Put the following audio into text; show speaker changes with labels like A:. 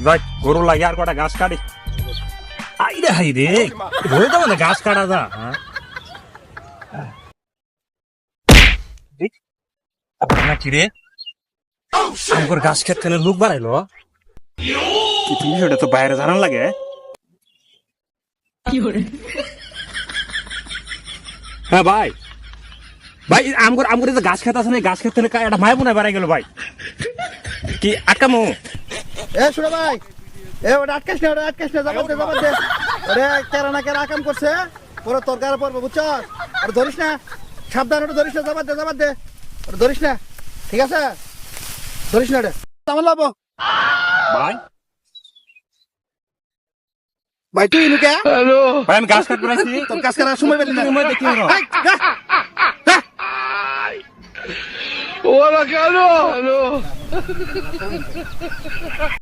A: যাই গরু লাগে আর কটা ঘাস কাটি। হাই রে ধরে তো মানে ঘাস কাটা যা। কি রে আমার ঘাস খেতে লোক বাড়াইলো কি তুমি সেটা তো বাইরে জানান লাগে। হ্যাঁ ভাই ভাই আমগর যে গাছ খেতে আছে না গাছ খেতে একটা মায় মনে বেড়াই গেল ভাই কি আকামো।
B: শুনো ভাই, ওটা আটকাস না, জবাব দে। ওরে কেরা না কেরা আকাম করছে, পরে তোর গায়ে পড়বে, বুঝছো? আর ধরিস না, সাবধান, ওটা ধরিস না, জবাব দে। ওটা ধরিস না, ঠিক আছে? ধরিস না ওটা। আমার লাভ ভাই, তুই নুকে
A: ভাই আমি গাছ কাটতে আসছি,
B: তোর কাজ করার সময় পেলি না।
A: সময় দেখি
C: ওরা কেন